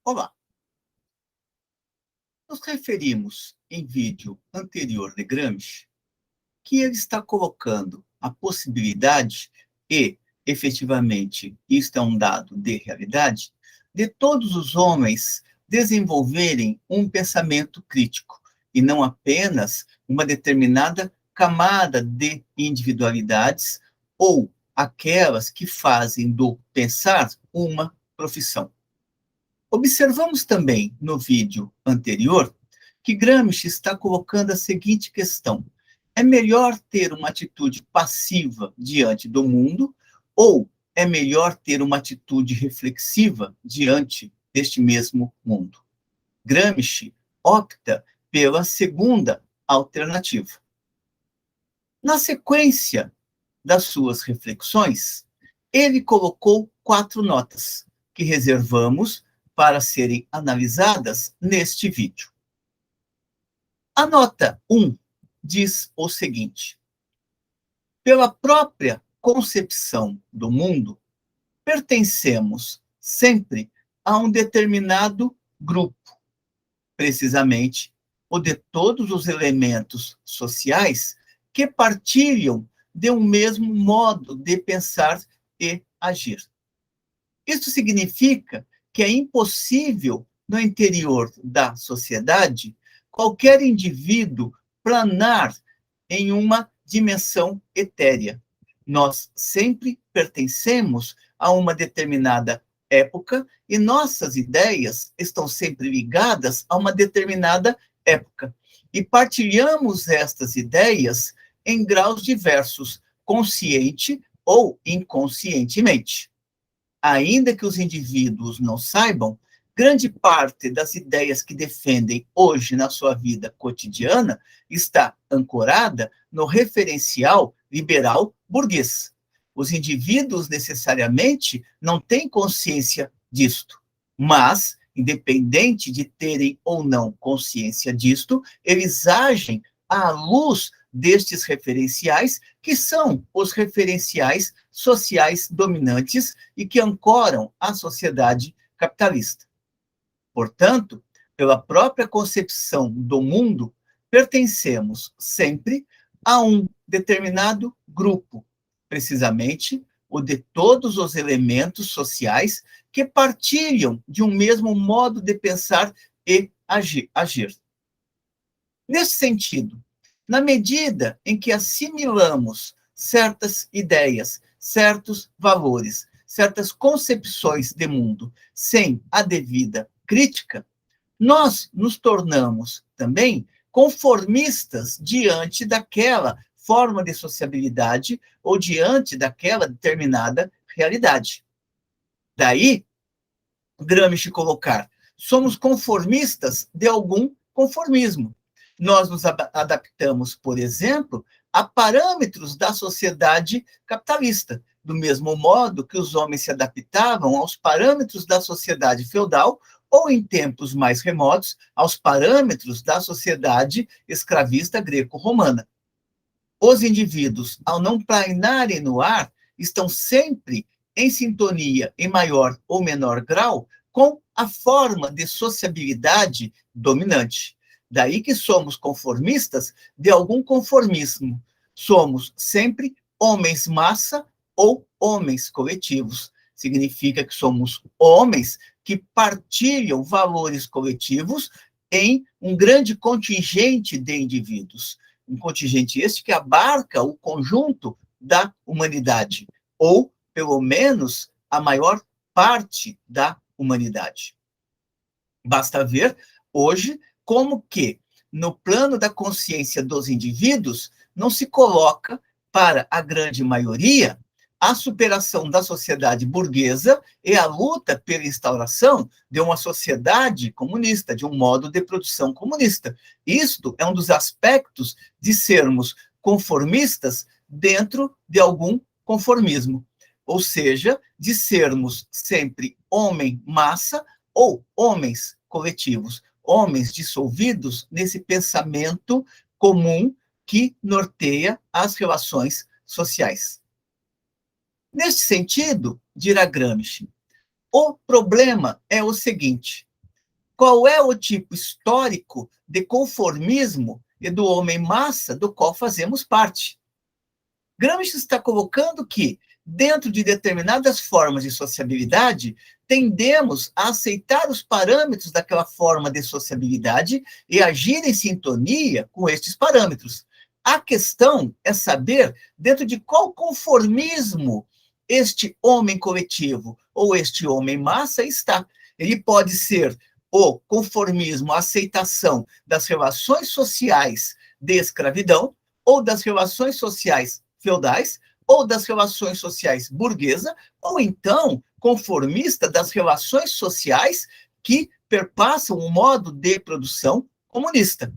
Olá, nos referimos em vídeo anterior de Gramsci que ele está colocando a possibilidade e, efetivamente, isto é um dado de realidade, de todos os homens desenvolverem um pensamento crítico e não apenas uma determinada camada de individualidades ou aquelas que fazem do pensar uma profissão. Observamos também no vídeo anterior que Gramsci está colocando a seguinte questão: é melhor ter uma atitude passiva diante do mundo ou é melhor ter uma atitude reflexiva diante deste mesmo mundo? Gramsci opta pela segunda alternativa. Na sequência das suas reflexões, ele colocou 4 notas que reservamos para serem analisadas neste vídeo. A nota 1 diz o seguinte: pela própria concepção do mundo, pertencemos sempre a um determinado grupo, precisamente o de todos os elementos sociais que partilham de um mesmo modo de pensar e agir. Isso significa que é impossível, no interior da sociedade, qualquer indivíduo planar em uma dimensão etérea. Nós sempre pertencemos a uma determinada época e nossas ideias estão sempre ligadas a uma determinada época. E partilhamos estas ideias em graus diversos, consciente ou inconscientemente. Ainda que os indivíduos não saibam, grande parte das ideias que defendem hoje na sua vida cotidiana está ancorada no referencial liberal burguês. Os indivíduos necessariamente não têm consciência disto, mas, independente de terem ou não consciência disto, eles agem à luz destes referenciais, que são os referenciais sociais dominantes e que ancoram a sociedade capitalista. Portanto, pela própria concepção do mundo, pertencemos sempre a um determinado grupo, precisamente o de todos os elementos sociais que partilham de um mesmo modo de pensar e agir. Nesse sentido, na medida em que assimilamos certas ideias, certos valores, certas concepções de mundo sem a devida crítica, nós nos tornamos também conformistas diante daquela forma de sociabilidade ou diante daquela determinada realidade. Daí, Gramsci colocar, somos conformistas de algum conformismo. Nós nos adaptamos, por exemplo, a parâmetros da sociedade capitalista, do mesmo modo que os homens se adaptavam aos parâmetros da sociedade feudal ou, em tempos mais remotos, aos parâmetros da sociedade escravista greco-romana. Os indivíduos, ao não planearem no ar, estão sempre em sintonia, em maior ou menor grau, com a forma de sociabilidade dominante. Daí que somos conformistas de algum conformismo. Somos sempre homens massa ou homens coletivos. Significa que somos homens que partilham valores coletivos em um grande contingente de indivíduos. Um contingente este que abarca o conjunto da humanidade, ou, pelo menos, a maior parte da humanidade. Basta ver, hoje, como que, no plano da consciência dos indivíduos, não se coloca, para a grande maioria, a superação da sociedade burguesa e a luta pela instauração de uma sociedade comunista, de um modo de produção comunista. Isto é um dos aspectos de sermos conformistas dentro de algum conformismo, ou seja, de sermos sempre homem-massa ou homens coletivos, homens dissolvidos nesse pensamento comum que norteia as relações sociais. Neste sentido, dirá Gramsci, o problema é o seguinte: qual é o tipo histórico de conformismo e do homem-massa do qual fazemos parte. Gramsci está colocando que, dentro de determinadas formas de sociabilidade, tendemos a aceitar os parâmetros daquela forma de sociabilidade e agir em sintonia com estes parâmetros. A questão é saber dentro de qual conformismo este homem coletivo ou este homem massa está. Ele pode ser o conformismo, a aceitação das relações sociais de escravidão ou das relações sociais feudais, ou das relações sociais burguesa, ou então conformista das relações sociais que perpassam o modo de produção comunista.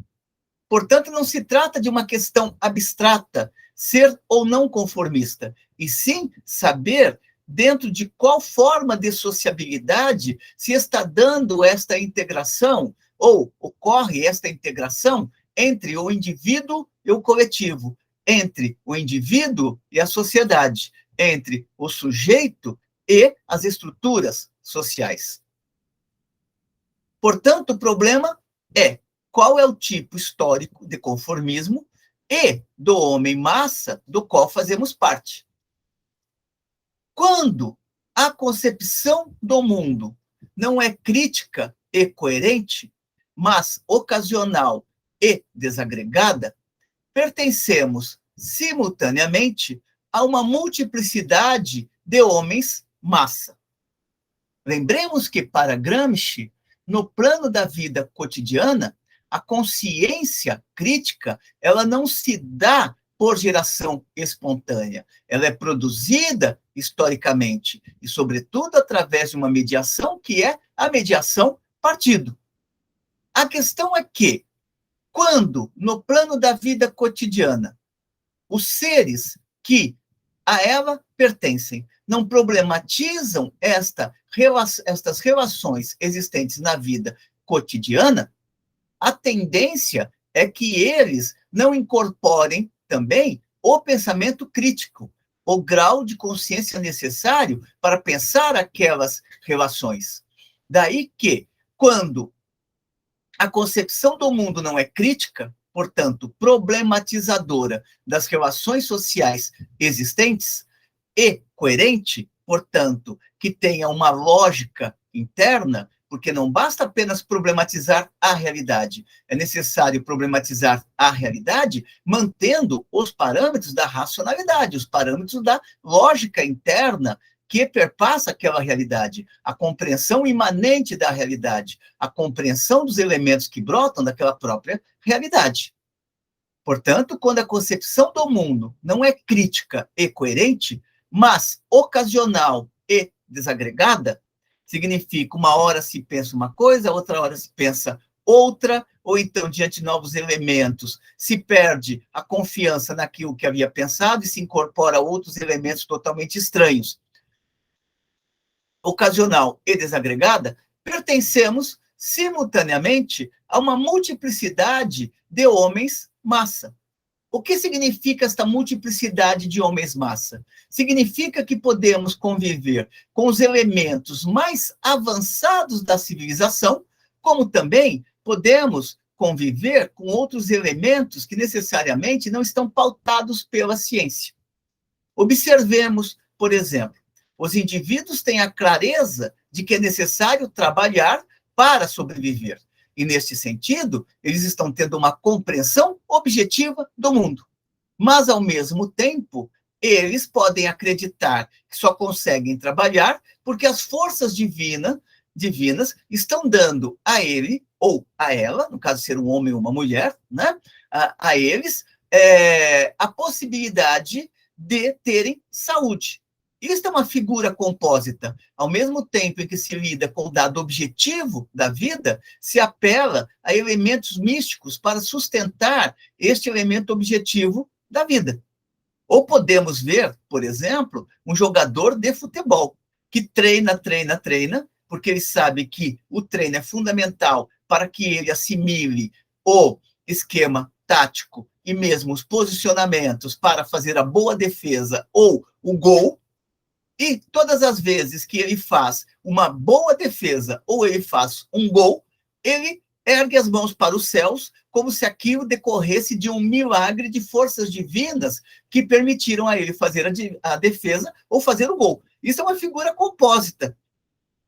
Portanto, não se trata de uma questão abstrata, ser ou não conformista, e sim saber dentro de qual forma de sociabilidade se está dando esta integração, ou ocorre esta integração entre o indivíduo e o coletivo, entre o indivíduo e a sociedade, entre o sujeito e as estruturas sociais. Portanto, o problema é qual é o tipo histórico de conformismo e do homem-massa do qual fazemos parte. Quando a concepção do mundo não é crítica e coerente, mas ocasional e desagregada, pertencemos simultaneamente a uma multiplicidade de homens-massa. Lembremos que, para Gramsci, no plano da vida cotidiana, a consciência crítica ela não se dá por geração espontânea, ela é produzida historicamente e, sobretudo, através de uma mediação que é a mediação partido. A questão é que, quando, no plano da vida cotidiana, os seres que a ela pertencem não problematizam estas relações existentes na vida cotidiana, a tendência é que eles não incorporem também o pensamento crítico, o grau de consciência necessário para pensar aquelas relações. Daí que, quando a concepção do mundo não é crítica, portanto, problematizadora das relações sociais existentes e coerente, portanto, que tenha uma lógica interna, porque não basta apenas problematizar a realidade, é necessário problematizar a realidade mantendo os parâmetros da racionalidade, os parâmetros da lógica interna que perpassa aquela realidade, a compreensão imanente da realidade, a compreensão dos elementos que brotam daquela própria realidade. Portanto, quando a concepção do mundo não é crítica e coerente, mas ocasional e desagregada, significa uma hora se pensa uma coisa, outra hora se pensa outra, ou então, diante de novos elementos, se perde a confiança naquilo que havia pensado e se incorpora outros elementos totalmente estranhos. Ocasional e desagregada, pertencemos simultaneamente a uma multiplicidade de homens-massa. O que significa esta multiplicidade de homens-massa? Significa que podemos conviver com os elementos mais avançados da civilização, como também podemos conviver com outros elementos que necessariamente não estão pautados pela ciência. Observemos, por exemplo, os indivíduos têm a clareza de que é necessário trabalhar para sobreviver. E, neste sentido, eles estão tendo uma compreensão objetiva do mundo. Mas, ao mesmo tempo, eles podem acreditar que só conseguem trabalhar porque as forças divinas estão dando a ele, ou a ela, no caso de ser um homem ou uma mulher, né, a eles, a possibilidade de terem saúde. Isto é uma figura compósita. Ao mesmo tempo em que se lida com o dado objetivo da vida, se apela a elementos místicos para sustentar este elemento objetivo da vida. Ou podemos ver, por exemplo, um jogador de futebol que treina, porque ele sabe que o treino é fundamental para que ele assimile o esquema tático e mesmo os posicionamentos para fazer a boa defesa ou o gol. E todas as vezes que ele faz uma boa defesa ou ele faz um gol, ele ergue as mãos para os céus, como se aquilo decorresse de um milagre de forças divinas que permitiram a ele fazer a defesa ou fazer o gol. Isso é uma figura compósita.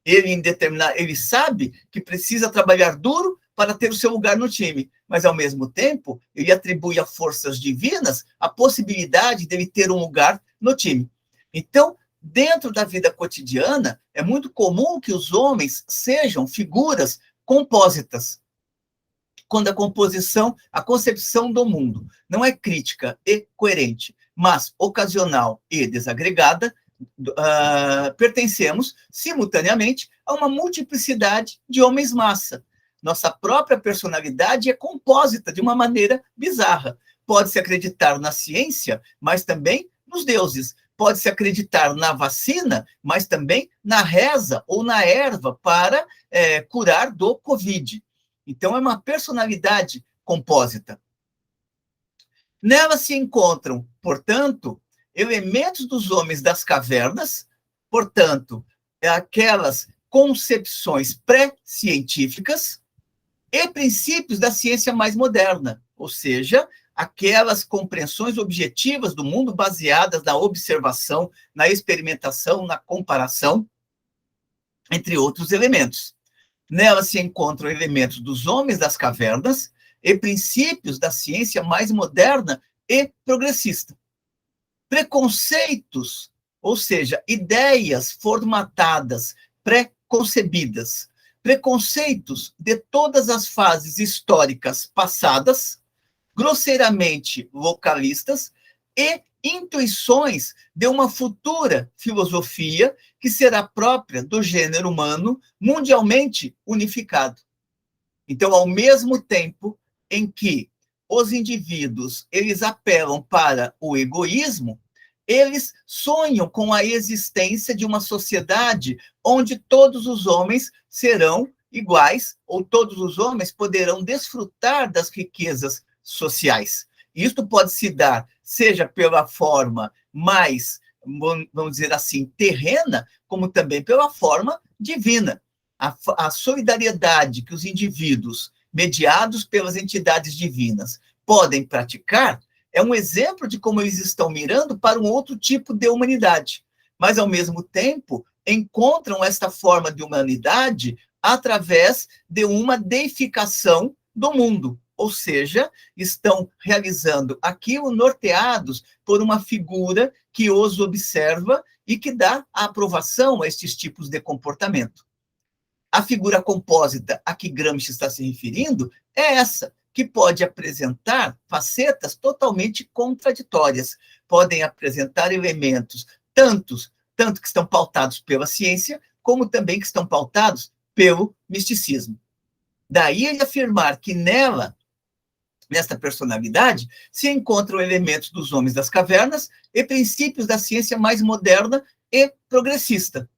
Ele sabe que precisa trabalhar duro para ter o seu lugar no time, mas, ao mesmo tempo, ele atribui a forças divinas a possibilidade dele ter um lugar no time. Então, dentro da vida cotidiana, é muito comum que os homens sejam figuras compósitas, quando a concepção do mundo não é crítica e coerente, mas ocasional e desagregada, pertencemos simultaneamente a uma multiplicidade de homens-massa. Nossa própria personalidade é compósita de uma maneira bizarra. Pode-se acreditar na ciência, mas também nos deuses. Pode-se acreditar na vacina, mas também na reza ou na erva para curar do Covid. Então, é uma personalidade compósita. Nela se encontram, portanto, elementos dos homens das cavernas, portanto, aquelas concepções pré-científicas e princípios da ciência mais moderna, ou seja, aquelas compreensões objetivas do mundo baseadas na observação, na experimentação, na comparação, entre outros elementos. Nela se encontram elementos dos homens das cavernas e princípios da ciência mais moderna e progressista. Preconceitos, ou seja, ideias formatadas, pré-concebidas, preconceitos de todas as fases históricas passadas, grosseiramente localistas, e intuições de uma futura filosofia que será própria do gênero humano mundialmente unificado. Então, ao mesmo tempo em que os indivíduos eles apelam para o egoísmo, eles sonham com a existência de uma sociedade onde todos os homens serão iguais, ou todos os homens poderão desfrutar das riquezas sociais. Isto pode se dar, seja pela forma mais, vamos dizer assim, terrena, como também pela forma divina. A solidariedade que os indivíduos, mediados pelas entidades divinas, podem praticar, é um exemplo de como eles estão mirando para um outro tipo de humanidade. Mas, ao mesmo tempo, encontram esta forma de humanidade através de uma deificação do mundo. Ou seja, estão realizando aquilo norteados por uma figura que os observa e que dá a aprovação a estes tipos de comportamento. A figura compósita a que Gramsci está se referindo é essa, que pode apresentar facetas totalmente contraditórias. Podem apresentar elementos tanto que estão pautados pela ciência, como também que estão pautados pelo misticismo. Daí ele afirmar que nesta personalidade, se encontram elementos dos homens das cavernas e princípios da ciência mais moderna e progressista.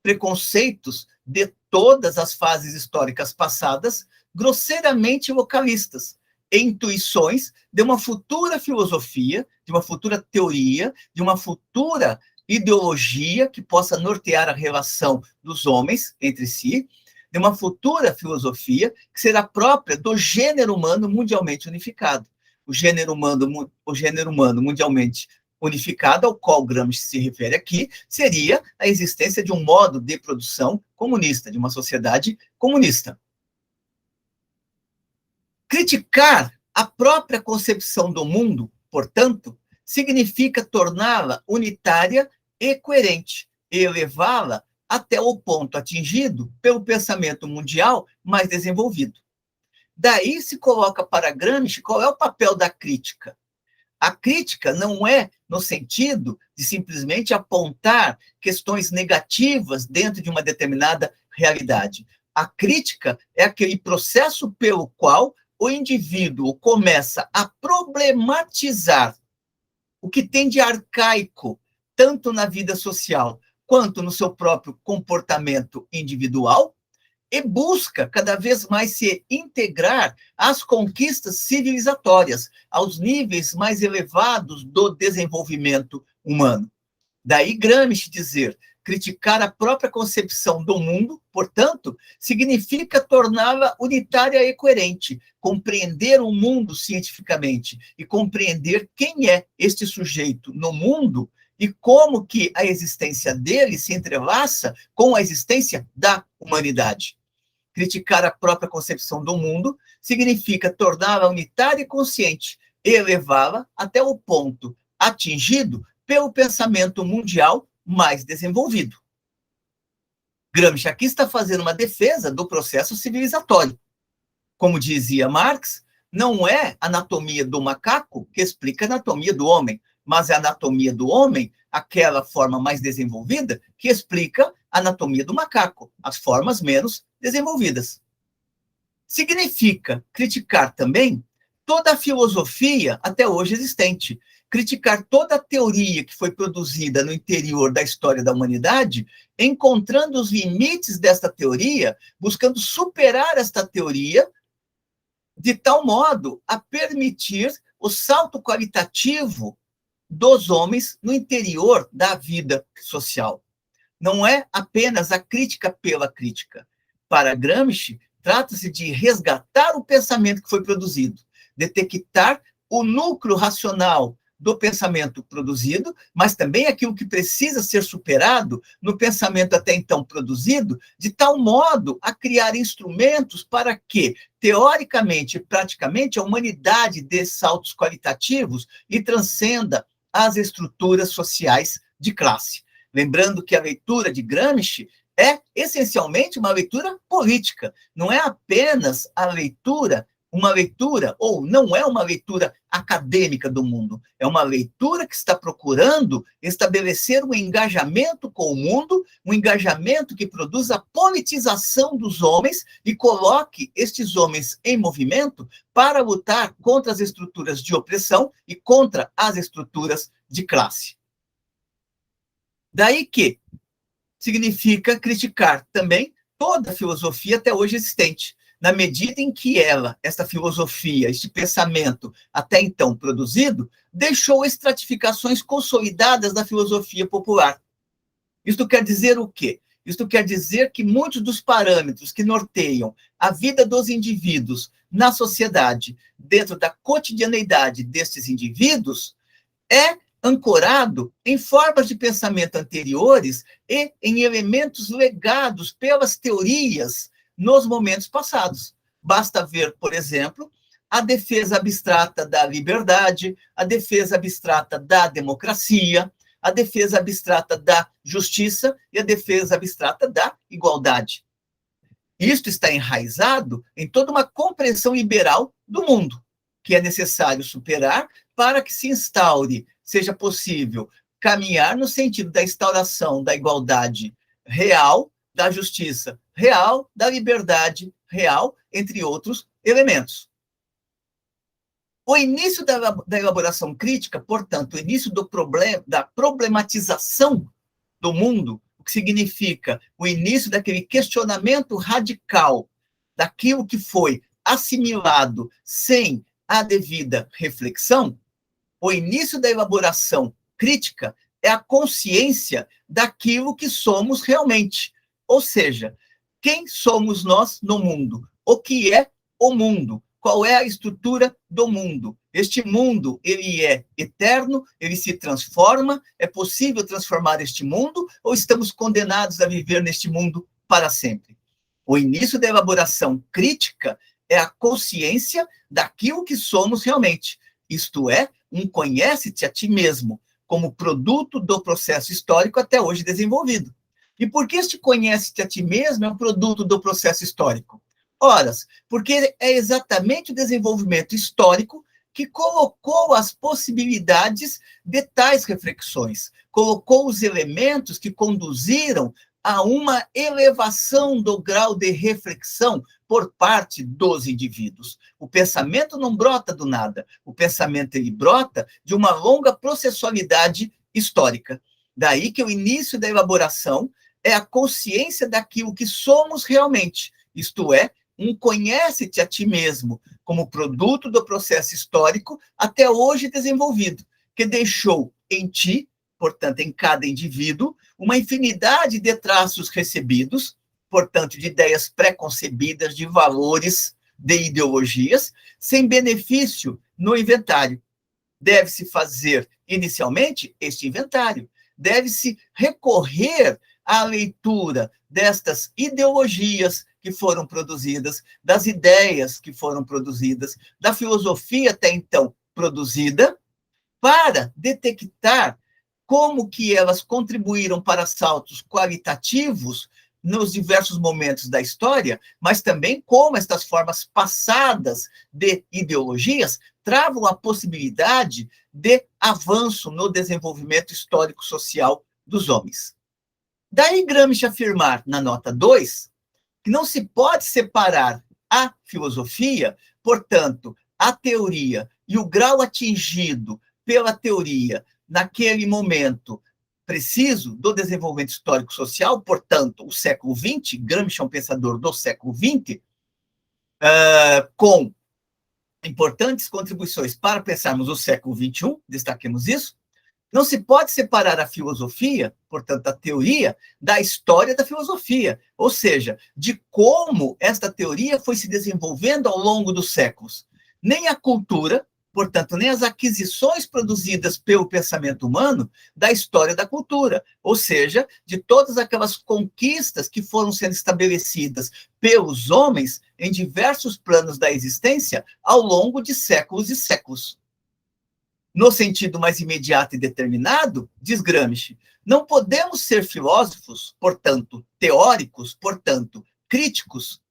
Preconceitos de todas as fases históricas passadas, grosseiramente localistas, e intuições de uma futura filosofia, de uma futura teoria, de uma futura ideologia que possa nortear a relação dos homens entre si, de uma futura filosofia que será própria do gênero humano mundialmente unificado. O gênero humano mundialmente unificado, ao qual Gramsci se refere aqui, seria a existência de um modo de produção comunista, de uma sociedade comunista. Criticar a própria concepção do mundo, portanto, significa torná-la unitária e coerente, e elevá-la até o ponto atingido pelo pensamento mundial mais desenvolvido. Daí se coloca para Gramsci qual é o papel da crítica. A crítica não é no sentido de simplesmente apontar questões negativas dentro de uma determinada realidade. A crítica é aquele processo pelo qual o indivíduo começa a problematizar o que tem de arcaico, tanto na vida social quanto no seu próprio comportamento individual, e busca cada vez mais se integrar às conquistas civilizatórias, aos níveis mais elevados do desenvolvimento humano. Daí Gramsci dizer criticar a própria concepção do mundo, portanto, significa torná-la unitária e coerente, compreender o mundo cientificamente e compreender quem é este sujeito no mundo e como que a existência dele se entrelaça com a existência da humanidade. Criticar a própria concepção do mundo significa torná-la unitária e consciente e elevá-la até o ponto atingido pelo pensamento mundial mais desenvolvido. Gramsci aqui está fazendo uma defesa do processo civilizatório. Como dizia Marx, não é a anatomia do macaco que explica a anatomia do homem, mas é a anatomia do homem, aquela forma mais desenvolvida, que explica a anatomia do macaco, as formas menos desenvolvidas. Significa criticar também toda a filosofia até hoje existente, criticar toda a teoria que foi produzida no interior da história da humanidade, encontrando os limites desta teoria, buscando superar esta teoria, de tal modo a permitir o salto qualitativo dos homens no interior da vida social. Não é apenas a crítica pela crítica. Para Gramsci, trata-se de resgatar o pensamento que foi produzido, detectar o núcleo racional do pensamento produzido, mas também aquilo que precisa ser superado no pensamento até então produzido, de tal modo a criar instrumentos para que, teoricamente e praticamente, a humanidade dê saltos qualitativos e transcenda as estruturas sociais de classe. Lembrando que a leitura de Gramsci é essencialmente uma leitura política, não é apenas a leitura, uma leitura, ou não é uma leitura acadêmica do mundo, é uma leitura que está procurando estabelecer um engajamento com o mundo, um engajamento que produza a politização dos homens e coloque estes homens em movimento para lutar contra as estruturas de opressão e contra as estruturas de classe. Daí que significa criticar também toda a filosofia até hoje existente, na medida em que ela, esta filosofia, este pensamento até então produzido, deixou estratificações consolidadas da filosofia popular. Isto quer dizer o quê? Isto quer dizer que muitos dos parâmetros que norteiam a vida dos indivíduos na sociedade, dentro da cotidianeidade destes indivíduos, é ancorado em formas de pensamento anteriores e em elementos legados pelas teorias nos momentos passados. Basta ver, por exemplo, a defesa abstrata da liberdade, a defesa abstrata da democracia, a defesa abstrata da justiça e a defesa abstrata da igualdade. Isto está enraizado em toda uma compreensão liberal do mundo, que é necessário superar para que se instaure, seja possível caminhar no sentido da instauração da igualdade real, da justiça real, da liberdade real, entre outros elementos. O início da elaboração crítica, portanto, o início da problematização do mundo, o que significa o início daquele questionamento radical daquilo que foi assimilado sem a devida reflexão, o início da elaboração crítica é a consciência daquilo que somos realmente. Ou seja, quem somos nós no mundo? O que é o mundo? Qual é a estrutura do mundo? Este mundo, ele é eterno, ele se transforma, é possível transformar este mundo ou estamos condenados a viver neste mundo para sempre? O início da elaboração crítica é a consciência daquilo que somos realmente, isto é, um conhece-te a ti mesmo, como produto do processo histórico até hoje desenvolvido. E por que este conhece-te a ti mesmo é um produto do processo histórico? Ora, porque é exatamente o desenvolvimento histórico que colocou as possibilidades de tais reflexões, colocou os elementos que conduziram a uma elevação do grau de reflexão por parte dos indivíduos. O pensamento não brota do nada, o pensamento ele brota de uma longa processualidade histórica. Daí que o início da elaboração é a consciência daquilo que somos realmente, isto é, um conhece-te a ti mesmo como produto do processo histórico até hoje desenvolvido, que deixou em ti, portanto, em cada indivíduo, uma infinidade de traços recebidos, portanto, de ideias pré-concebidas, de valores, de ideologias, sem benefício no inventário. Deve-se fazer, inicialmente, este inventário. Deve-se recorrer à leitura destas ideologias que foram produzidas, das ideias que foram produzidas, da filosofia até então produzida, para detectar como que elas contribuíram para saltos qualitativos nos diversos momentos da história, mas também como estas formas passadas de ideologias travam a possibilidade de avanço no desenvolvimento histórico-social dos homens. Daí Gramsci afirmar na nota 2 que não se pode separar a filosofia, portanto, a teoria e o grau atingido pela teoria naquele momento preciso do desenvolvimento histórico-social, portanto, o século XX, Gramsci é um pensador do século XX, com importantes contribuições para pensarmos o século XXI, destaquemos isso. Não se pode separar a filosofia, portanto, a teoria, da história da filosofia, ou seja, de como esta teoria foi se desenvolvendo ao longo dos séculos. Nem a cultura, portanto, nem as aquisições produzidas pelo pensamento humano da história da cultura, ou seja, de todas aquelas conquistas que foram sendo estabelecidas pelos homens em diversos planos da existência ao longo de séculos e séculos. No sentido mais imediato e determinado, diz Gramsci, não podemos ser filósofos, portanto, teóricos, portanto, críticos,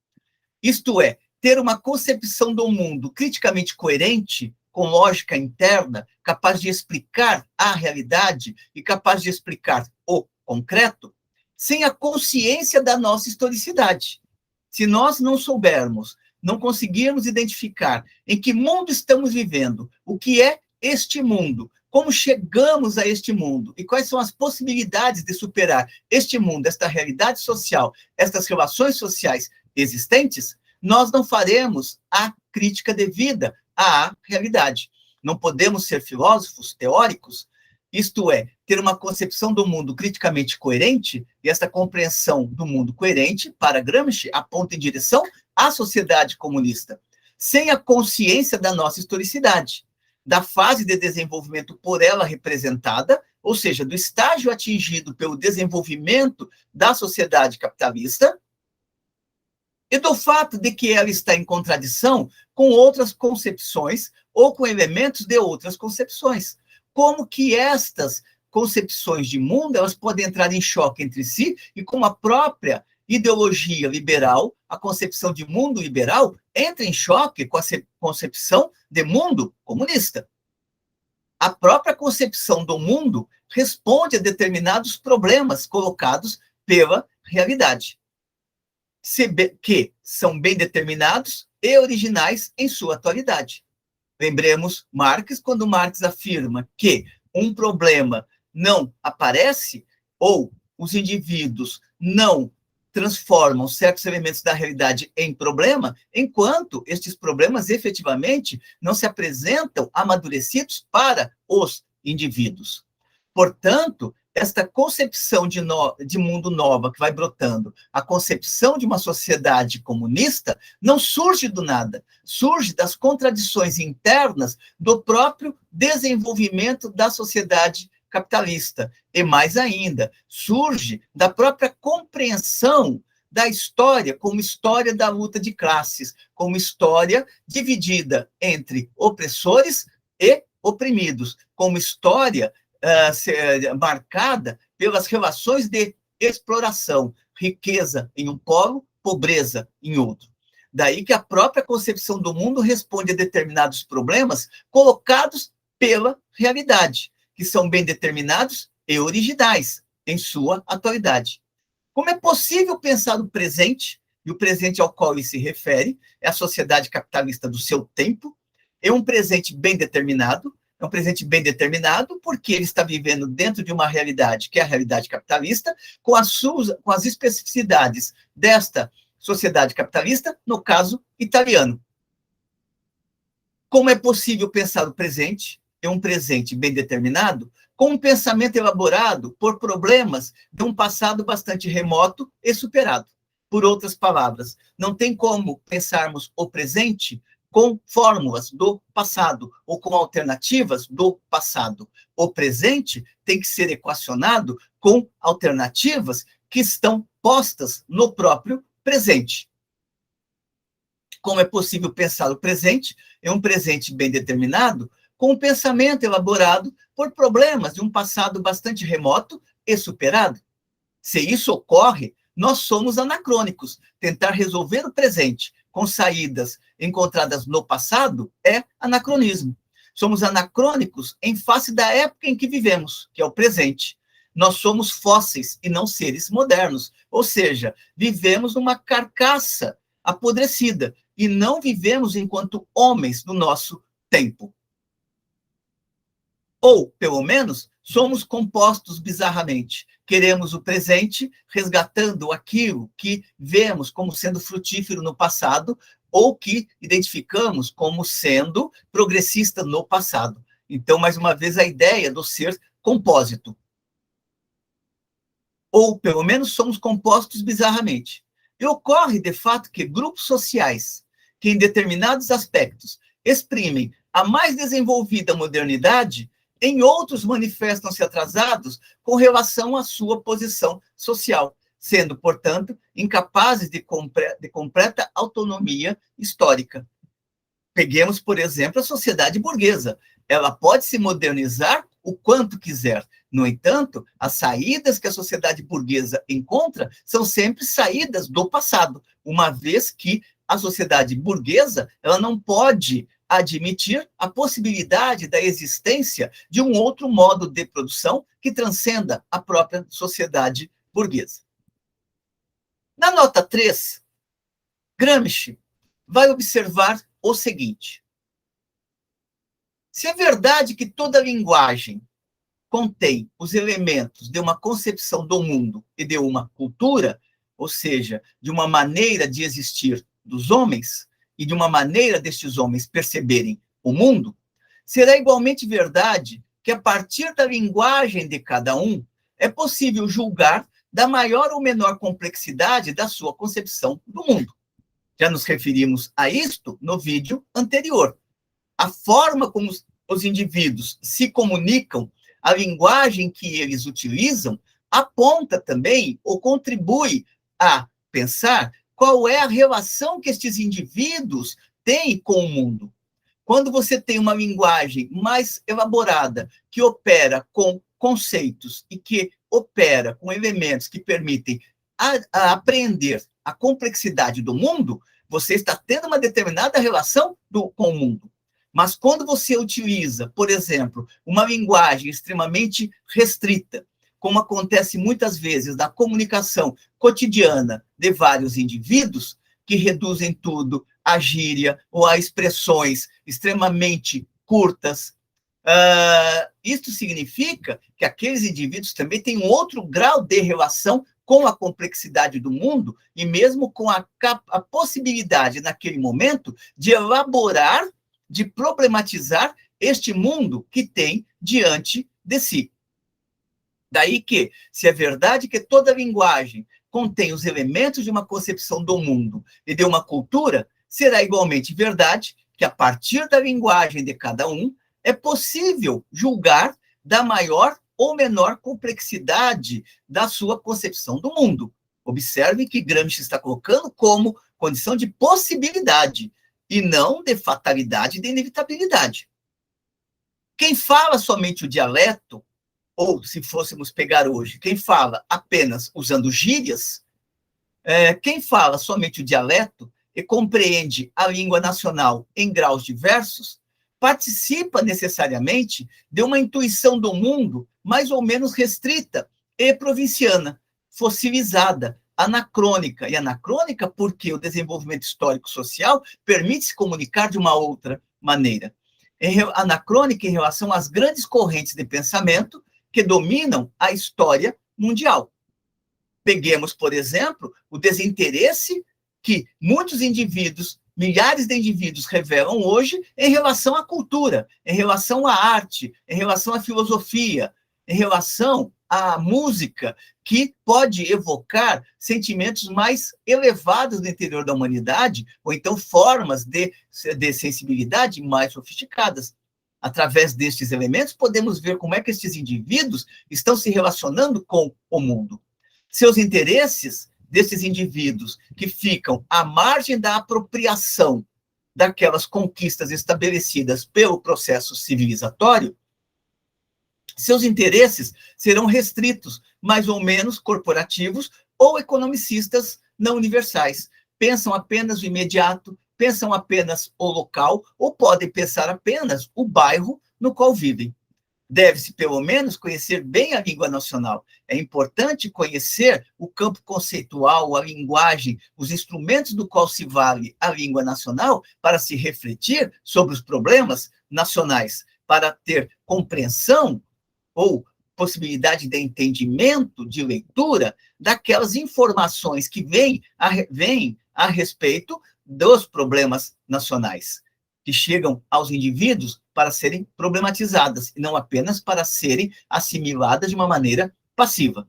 isto é, ter uma concepção do mundo criticamente coerente, com lógica interna, capaz de explicar a realidade e capaz de explicar o concreto, sem a consciência da nossa historicidade. Se nós não soubermos, não conseguirmos identificar em que mundo estamos vivendo, o que é este mundo, como chegamos a este mundo e quais são as possibilidades de superar este mundo, esta realidade social, estas relações sociais existentes, nós não faremos a crítica devida à realidade. Não podemos ser filósofos teóricos, isto é, ter uma concepção do mundo criticamente coerente, e essa compreensão do mundo coerente, para Gramsci, aponta em direção à sociedade comunista, sem a consciência da nossa historicidade, da fase de desenvolvimento por ela representada, ou seja, do estágio atingido pelo desenvolvimento da sociedade capitalista, e do fato de que ela está em contradição com outras concepções ou com elementos de outras concepções. Como que estas concepções de mundo elas podem entrar em choque entre si e como a própria ideologia liberal, a concepção de mundo liberal, entra em choque com a concepção de mundo comunista. A própria concepção do mundo responde a determinados problemas colocados pela realidade, que são bem determinados e originais em sua atualidade. Lembremos Marx, quando Marx afirma que um problema não aparece ou os indivíduos não transformam certos elementos da realidade em problema, enquanto estes problemas efetivamente não se apresentam amadurecidos para os indivíduos. Portanto, esta concepção de mundo nova que vai brotando, a concepção de uma sociedade comunista, não surge do nada, surge das contradições internas do próprio desenvolvimento da sociedade capitalista. E mais ainda, surge da própria compreensão da história como história da luta de classes, como história dividida entre opressores e oprimidos, como história marcada pelas relações de exploração, riqueza em um polo, pobreza em outro. Daí que a própria concepção do mundo responde a determinados problemas colocados pela realidade, que são bem determinados e originais em sua atualidade. Como é possível pensar o presente, e o presente ao qual ele se refere é a sociedade capitalista do seu tempo, é um presente bem determinado, é um presente bem determinado porque ele está vivendo dentro de uma realidade, que é a realidade capitalista, com as especificidades desta sociedade capitalista, no caso italiano. Como é possível pensar o presente, é um presente bem determinado, com um pensamento elaborado por problemas de um passado bastante remoto e superado. Por outras palavras, não tem como pensarmos o presente com fórmulas do passado ou com alternativas do passado. O presente tem que ser equacionado com alternativas que estão postas no próprio presente. Como é possível pensar o presente, é um presente bem determinado, com um pensamento elaborado por problemas de um passado bastante remoto e superado? Se isso ocorre, nós somos anacrônicos. Tentar resolver o presente com saídas encontradas no passado é anacronismo. Somos anacrônicos em face da época em que vivemos, que é o presente. Nós somos fósseis e não seres modernos, ou seja, vivemos numa carcaça apodrecida e não vivemos enquanto homens do nosso tempo. Ou, pelo menos, somos compostos bizarramente. Queremos o presente, resgatando aquilo que vemos como sendo frutífero no passado, ou que identificamos como sendo progressista no passado. Então, mais uma vez, a ideia do ser compósito. Ou, pelo menos, somos compostos bizarramente. E ocorre, de fato, que grupos sociais, que em determinados aspectos exprimem a mais desenvolvida modernidade, em outros manifestam-se atrasados com relação à sua posição social, sendo, portanto, incapazes de completa autonomia histórica. Peguemos, por exemplo, a sociedade burguesa. Ela pode se modernizar o quanto quiser. No entanto, as saídas que a sociedade burguesa encontra são sempre saídas do passado, uma vez que a sociedade burguesa ela não pode admitir a possibilidade da existência de um outro modo de produção que transcenda a própria sociedade burguesa. Na nota 3, Gramsci vai observar o seguinte: se é verdade que toda linguagem contém os elementos de uma concepção do mundo e de uma cultura, ou seja, de uma maneira de existir dos homens e de uma maneira destes homens perceberem o mundo, será igualmente verdade que, a partir da linguagem de cada um, é possível julgar da maior ou menor complexidade da sua concepção do mundo. Já nos referimos a isto no vídeo anterior. A forma como os indivíduos se comunicam, a linguagem que eles utilizam, aponta também ou contribui a pensar qual é a relação que estes indivíduos têm com o mundo. Quando você tem uma linguagem mais elaborada, que opera com conceitos e que opera com elementos que permitem a apreender a complexidade do mundo, você está tendo uma determinada relação com o mundo. Mas quando você utiliza, por exemplo, uma linguagem extremamente restrita, como acontece muitas vezes na comunicação cotidiana de vários indivíduos, que reduzem tudo a gíria ou a expressões extremamente curtas, isto significa que aqueles indivíduos também têm um outro grau de relação com a complexidade do mundo e mesmo com a possibilidade, naquele momento, de elaborar, de problematizar este mundo que tem diante de si. Daí que, se é verdade que toda linguagem contém os elementos de uma concepção do mundo e de uma cultura, será igualmente verdade que, a partir da linguagem de cada um, é possível julgar da maior ou menor complexidade da sua concepção do mundo. Observe que Gramsci está colocando como condição de possibilidade e não de fatalidade e de inevitabilidade. Quem fala somente o dialeto, ou se fôssemos pegar hoje, quem fala apenas usando gírias, quem fala somente o dialeto e compreende a língua nacional em graus diversos, participa necessariamente de uma intuição do mundo mais ou menos restrita e provinciana, fossilizada, anacrônica. E anacrônica porque o desenvolvimento histórico-social permite se comunicar de uma outra maneira. Anacrônica em relação às grandes correntes de pensamento que dominam a história mundial. Peguemos, por exemplo, o desinteresse que muitos indivíduos, milhares de indivíduos revelam hoje em relação à cultura, em relação à arte, em relação à filosofia. em relação à música, que pode evocar sentimentos mais elevados do interior da humanidade, ou então formas de sensibilidade mais sofisticadas. Através destes elementos, podemos ver como é que estes indivíduos estão se relacionando com o mundo. Seus interesses desses indivíduos que ficam à margem da apropriação daquelas conquistas estabelecidas pelo processo civilizatório, seus interesses serão restritos, mais ou menos corporativos ou economicistas não universais. Pensam apenas o imediato, pensam apenas o local, ou podem pensar apenas o bairro no qual vivem. Deve-se, pelo menos, conhecer bem a língua nacional. É importante conhecer o campo conceitual, a linguagem, os instrumentos do qual se vale a língua nacional para se refletir sobre os problemas nacionais, para ter compreensão ou possibilidade de entendimento, de leitura, daquelas informações que vêm a respeito dos problemas nacionais, que chegam aos indivíduos para serem problematizadas, e não apenas para serem assimiladas de uma maneira passiva.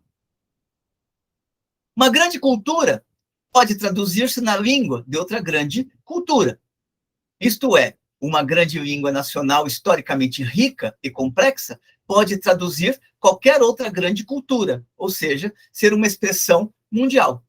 Uma grande cultura pode traduzir-se na língua de outra grande cultura. Isto é, uma grande língua nacional historicamente rica e complexa pode traduzir qualquer outra grande cultura, ou seja, ser uma expressão mundial.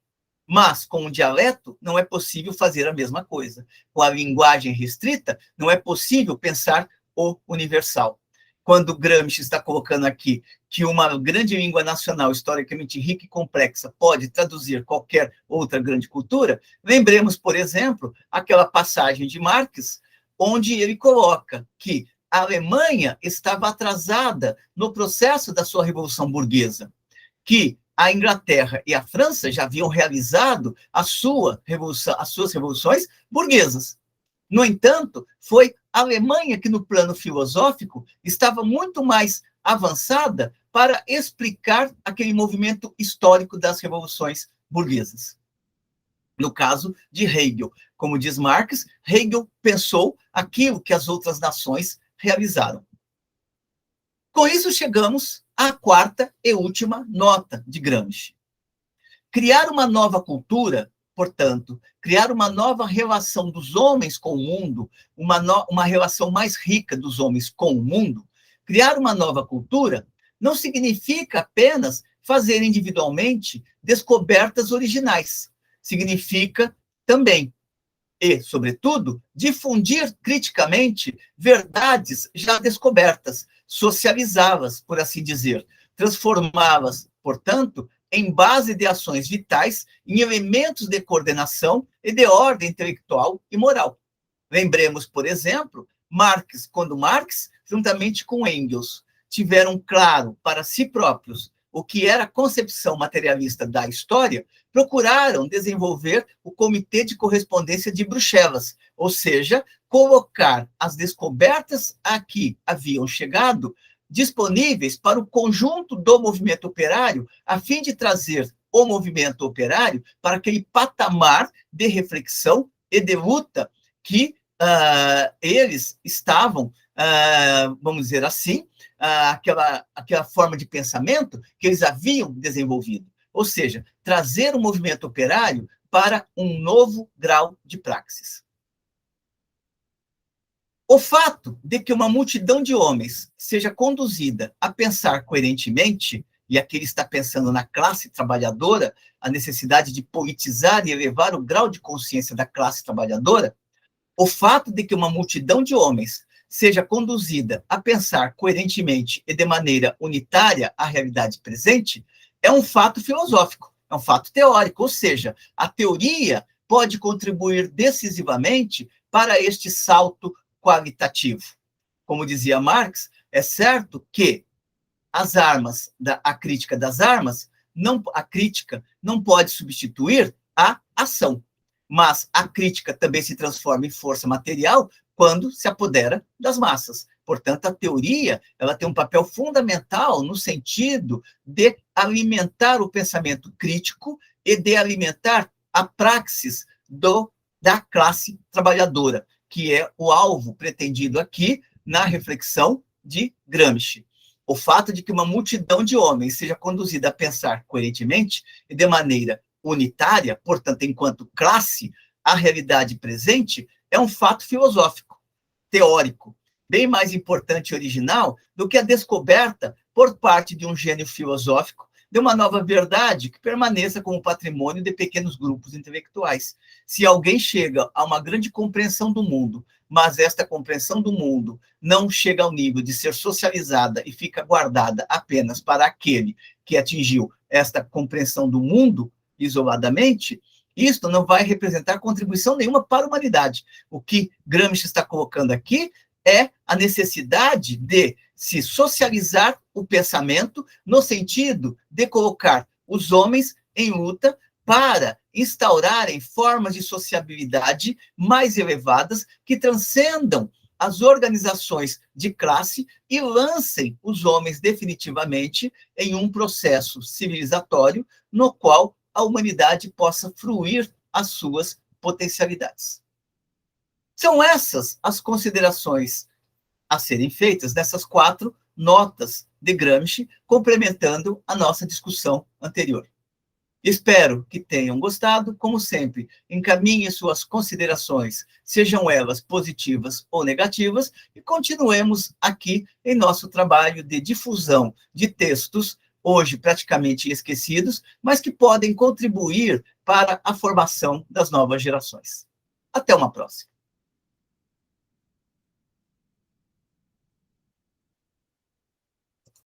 Mas, com o dialeto, não é possível fazer a mesma coisa. Com a linguagem restrita, não é possível pensar o universal. Quando Gramsci está colocando aqui que uma grande língua nacional historicamente rica e complexa pode traduzir qualquer outra grande cultura, lembremos, por exemplo, aquela passagem de Marx, onde ele coloca que a Alemanha estava atrasada no processo da sua Revolução Burguesa, que a Inglaterra e a França já haviam realizado as suas revoluções burguesas. No entanto, foi a Alemanha que, no plano filosófico, estava muito mais avançada para explicar aquele movimento histórico das revoluções burguesas. No caso de Hegel, como diz Marx, Hegel pensou aquilo que as outras nações realizaram. Com isso, chegamos à quarta e última nota de Gramsci. Criar uma nova cultura, portanto, criar uma nova relação dos homens com o mundo, uma relação mais rica dos homens com o mundo, criar uma nova cultura não significa apenas fazer individualmente descobertas originais. Significa também, e, sobretudo, difundir criticamente verdades já descobertas, socializá-las, por assim dizer, transformá-las, portanto, em base de ações vitais, em elementos de coordenação e de ordem intelectual e moral. Lembremos, por exemplo, Marx, quando Marx, juntamente com Engels, tiveram claro para si próprios o que era a concepção materialista da história, procuraram desenvolver o Comitê de Correspondência de Bruxelas, ou seja, colocar as descobertas a que haviam chegado disponíveis para o conjunto do movimento operário, a fim de trazer o movimento operário para aquele patamar de reflexão e de luta que eles estavam, vamos dizer assim, aquela forma de pensamento que eles haviam desenvolvido. Ou seja, trazer o movimento operário para um novo grau de praxis. O fato de que uma multidão de homens seja conduzida a pensar coerentemente, e aqui ele está pensando na classe trabalhadora, a necessidade de politizar e elevar o grau de consciência da classe trabalhadora, o fato de que uma multidão de homens seja conduzida a pensar coerentemente e de maneira unitária a realidade presente, é um fato filosófico, é um fato teórico, ou seja, a teoria pode contribuir decisivamente para este salto qualitativo. Como dizia Marx, é certo que as armas, a crítica das armas, a crítica não pode substituir a ação, mas a crítica também se transforma em força material quando se apodera das massas. Portanto, a teoria ela tem um papel fundamental no sentido de alimentar o pensamento crítico e de alimentar a praxis da classe trabalhadora, que é o alvo pretendido aqui na reflexão de Gramsci. O fato de que uma multidão de homens seja conduzida a pensar coerentemente e de maneira unitária, portanto, enquanto classe, a realidade presente, é um fato filosófico, teórico, bem mais importante e original do que a descoberta, por parte de um gênio filosófico, de uma nova verdade que permaneça como patrimônio de pequenos grupos intelectuais. Se alguém chega a uma grande compreensão do mundo, mas esta compreensão do mundo não chega ao nível de ser socializada e fica guardada apenas para aquele que atingiu esta compreensão do mundo isoladamente, isto não vai representar contribuição nenhuma para a humanidade. O que Gramsci está colocando aqui é a necessidade de se socializar o pensamento no sentido de colocar os homens em luta para instaurarem formas de sociabilidade mais elevadas que transcendam as organizações de classe e lancem os homens definitivamente em um processo civilizatório no qual a humanidade possa fruir as suas potencialidades. São essas as considerações a serem feitas nessas 4 notas de Gramsci, complementando a nossa discussão anterior. Espero que tenham gostado. Como sempre, encaminhe suas considerações, sejam elas positivas ou negativas, e continuemos aqui em nosso trabalho de difusão de textos, hoje praticamente esquecidos, mas que podem contribuir para a formação das novas gerações. Até uma próxima.